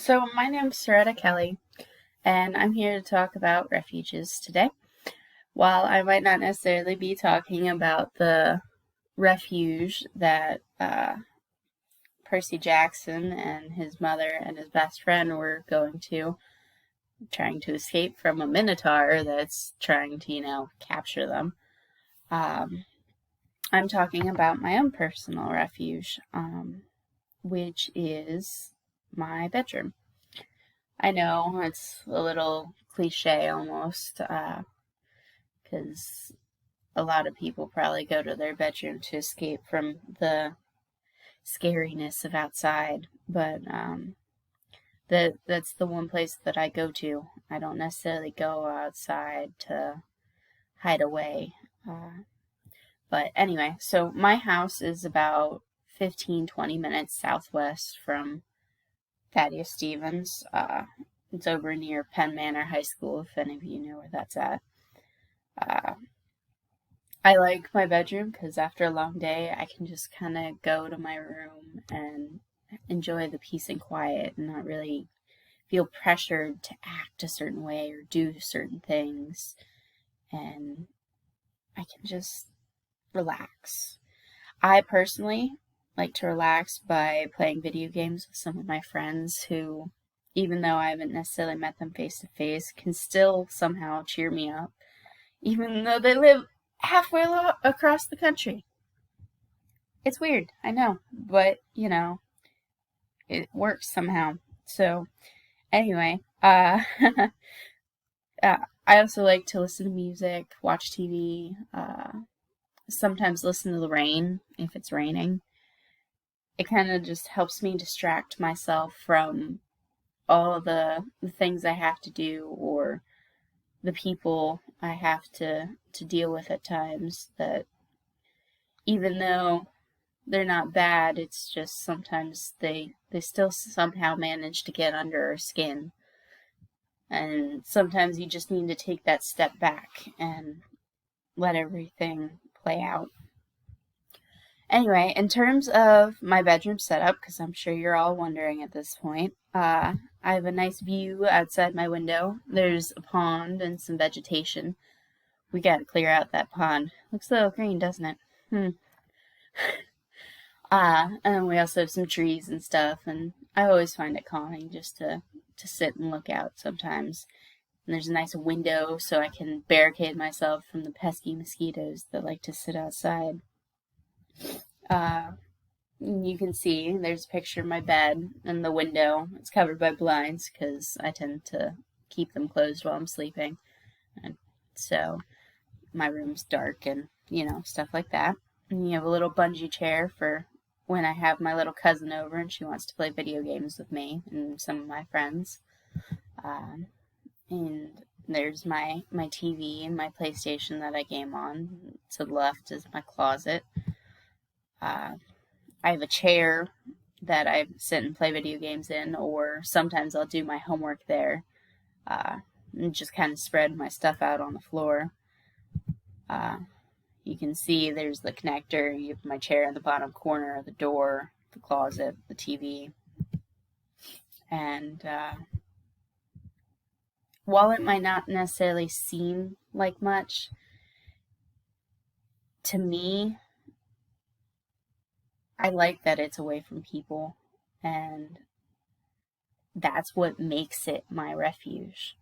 So, my name's Soretta Kelly, and I'm here to talk about refuges today. While I might not necessarily be talking about the refuge that Percy Jackson and his mother and his best friend were going to, trying to escape from a minotaur that's trying to, capture them, um, I'm talking about my own personal refuge, which is my bedroom. I know it's a little cliche almost, because a lot of people probably go to their bedroom to escape from the scariness of outside, but that's the one place that I go to. I don't necessarily go outside to hide away. But anyway, so my house is about 15-20 minutes southwest from Thaddeus Stevens. It's over near Penn Manor High School, if any of you know where that's at. Uh, I like my bedroom because after a long day, I can just kind of go to my room and enjoy the peace and quiet and not really feel pressured to act a certain way or do certain things. And I can just relax. I personally like to relax by playing video games with some of my friends who, even though I haven't necessarily met them face to face, can still somehow cheer me up, even though they live halfway across the country. It's weird, I know, but it works somehow. So, anyway, I also like to listen to music, watch TV, sometimes listen to the rain if it's raining. It kind of just helps me distract myself from all of the things I have to do or the people I have to deal with at times that even though they're not bad, it's just sometimes they still somehow manage to get under our skin. And sometimes you just need to take that step back and let everything play out. Anyway, in terms of my bedroom setup, because I'm sure you're all wondering at this point, I have a nice view outside my window. There's a pond and some vegetation. We gotta clear out that pond. Looks a little green, doesn't it? And we also have some trees and stuff, and I always find it calming just to sit and look out sometimes. And there's a nice window so I can barricade myself from the pesky mosquitoes that like to sit outside. You can see there's a picture of my bed and the window. It's covered by blinds because I tend to keep them closed while I'm sleeping. And so my room's dark and, stuff like that. And you have a little bungee chair for when I have my little cousin over and she wants to play video games with me and some of my friends. And there's my TV and my PlayStation that I game on. To the left is my closet. I have a chair that I sit and play video games in, or sometimes I'll do my homework there and just kind of spread my stuff out on the floor. You can see there's the connector. You have my chair in the bottom corner, the door, the closet, the TV. And while it might not necessarily seem like much, to me, I like that it's away from people, and that's what makes it my refuge.